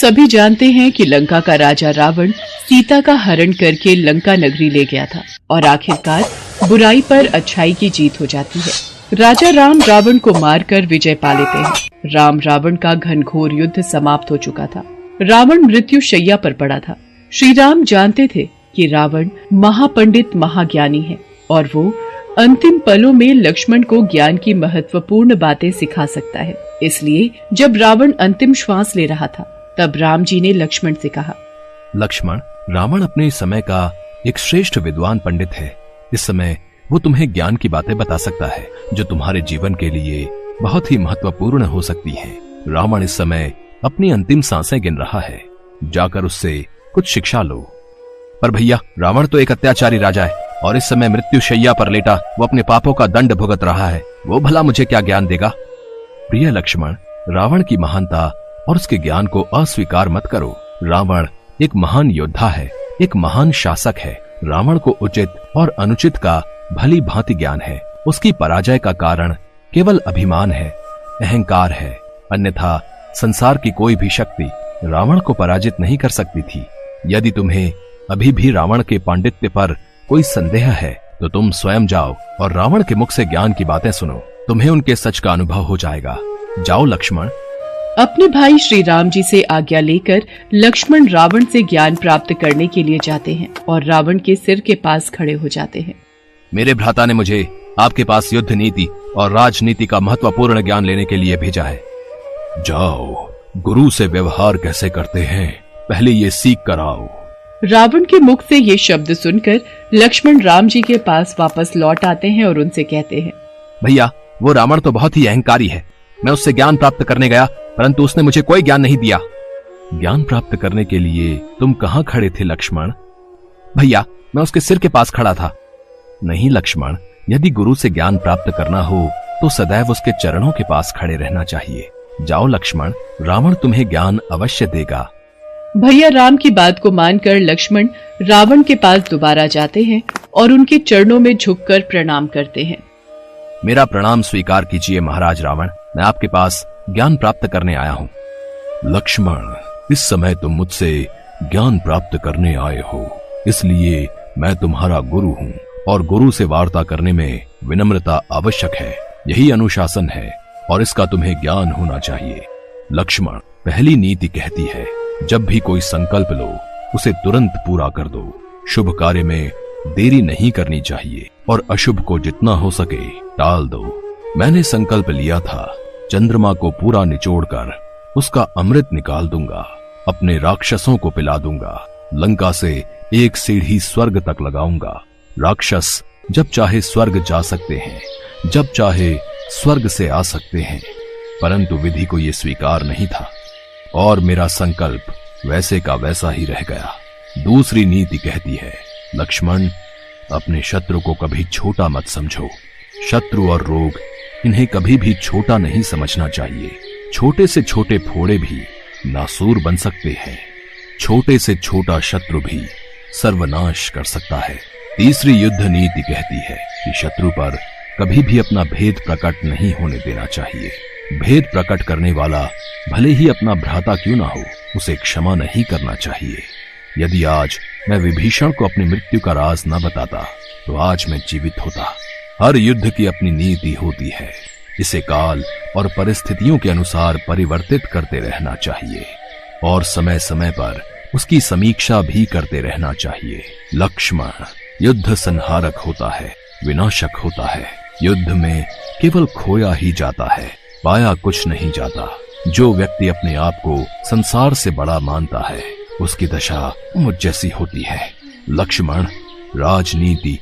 सभी जानते हैं कि लंका का राजा रावण सीता का हरण करके लंका नगरी ले गया था और आखिरकार बुराई पर अच्छाई की जीत हो जाती है। राजा राम रावण को मारकर विजय पा लेते हैं। राम रावण का घनघोर युद्ध समाप्त हो चुका था। रावण मृत्यु शैया पर पड़ा था। श्री राम जानते थे कि रावण महापंडित महाज्ञानी है और वो अंतिम पलों में लक्ष्मण को ज्ञान की महत्वपूर्ण बातें सिखा सकता है। इसलिए जब रावण अंतिम श्वास ले रहा था तब राम जी ने लक्ष्मण से कहा, लक्ष्मण, रावण अपने समय का एक श्रेष्ठ विद्वान पंडित है। इस समय वो तुम्हें ज्ञान की बातें बता सकता है जो तुम्हारे जीवन के लिए बहुत ही महत्वपूर्ण हो सकती हैं। रावण इस समय अपनी अंतिम सांसें गिन रहा है, जाकर उससे कुछ शिक्षा लो। पर भैया, रावण तो एक अत्याचारी राजा है और इस समय मृत्यु शैया पर लेटा वो अपने पापों का दंड भुगत रहा है। वो भला मुझे क्या ज्ञान देगा? प्रिय लक्ष्मण, रावण की महानता और उसके ज्ञान को अस्वीकार मत करो। रावण एक महान योद्धा है, एक महान शासक है। रावण को उचित और अनुचित का भली भांति ज्ञान है। उसकी पराजय का कारण केवल अभिमान है, अहंकार है। अन्यथा संसार की कोई भी शक्ति रावण को पराजित नहीं कर सकती थी। यदि तुम्हें अभी भी रावण के पांडित्य पर कोई संदेह है तो तुम स्वयं जाओ और रावण के मुख से ज्ञान की बातें सुनो। तुम्हें उनके सच का अनुभव हो जाएगा। जाओ लक्ष्मण। अपने भाई श्री राम जी से आज्ञा लेकर लक्ष्मण रावण से ज्ञान प्राप्त करने के लिए जाते हैं और रावण के सिर के पास खड़े हो जाते हैं। मेरे भ्राता ने मुझे आपके पास युद्ध नीति और राजनीति का महत्वपूर्ण ज्ञान लेने के लिए भेजा है। जाओ, गुरु से व्यवहार कैसे करते हैं पहले ये सीख कर आओ। रावण के मुख से ये शब्द सुनकर लक्ष्मण राम जी के पास वापस लौट आते हैं और उनसे कहते हैं, भैया, वो रावण तो बहुत ही अहंकारी है। मैं उससे ज्ञान प्राप्त करने गया परंतु उसने मुझे कोई ज्ञान नहीं दिया। ज्ञान प्राप्त करने के लिए तुम कहाँ खड़े थे लक्ष्मण? भैया, मैं उसके सिर के पास खड़ा था। नहीं लक्ष्मण, यदि गुरु से ज्ञान प्राप्त करना हो तो सदैव उसके चरणों के पास खड़े रहना चाहिए। जाओ लक्ष्मण, रावण तुम्हें ज्ञान अवश्य देगा। भैया राम की बात को मानकर लक्ष्मण रावण के पास दोबारा जाते हैं और उनके चरणों में झुककर प्रणाम करते हैं। मेरा प्रणाम स्वीकार कीजिए महाराज रावण, मैं आपके पास ज्ञान प्राप्त करने आया हूँ। लक्ष्मण, इस समय तुम मुझसे ज्ञान प्राप्त करने आए हो, इसलिए मैं तुम्हारा गुरु हूँ और गुरु से वार्ता करने में विनम्रता आवश्यक है। यही अनुशासन है और इसका तुम्हें ज्ञान होना चाहिए। लक्ष्मण, पहली नीति कहती है, जब भी कोई संकल्प लो उसे तुरंत पूरा कर दो। शुभ कार्य में देरी नहीं करनी चाहिए और अशुभ को जितना हो सके टाल दो। मैंने संकल्प लिया था, चंद्रमा को पूरा निचोड़कर उसका अमृत निकाल दूंगा, अपने राक्षसों को पिला दूंगा, लंका से एक सीढ़ी स्वर्ग तक लगाऊंगा। राक्षस जब चाहे स्वर्ग जा सकते हैं, जब चाहे स्वर्ग से आ सकते हैं, परंतु विधि को यह स्वीकार नहीं था और मेरा संकल्प वैसे का वैसा ही रह गया। दूसरी नीति कहती है, लक्ष्मण, अपने शत्रु को कभी छोटा मत समझो। शत्रु और रोग, इन्हें कभी भी छोटा नहीं समझना चाहिए। छोटे से छोटे फोड़े भी नासूर बन सकते हैं। छोटे से छोटा शत्रु भी सर्वनाश कर सकता है। तीसरी युद्ध नीति कहती है कि शत्रु पर कभी भी अपना भेद प्रकट नहीं होने देना चाहिए। भेद प्रकट करने वाला भले ही अपना भ्राता क्यों ना हो, उसे क्षमा नहीं करना चाहिए। यदि आज मैं विभीषण को अपनी मृत्यु का राज न बताता तो आज मैं जीवित होता। हर युद्ध की अपनी नीति होती है, इसे काल और परिस्थितियों के अनुसार परिवर्तित करते रहना चाहिए और समय समय पर उसकी समीक्षा भी करते रहना चाहिए। लक्ष्मण, युद्ध संहारक होता है, विनाशक होता है। युद्ध में केवल खोया ही जाता है, पाया कुछ नहीं जाता। जो व्यक्ति अपने आप को संसार से बड़ा मानता है उसकी दशा मुझ जैसी होती है। लक्ष्मण, राजनीति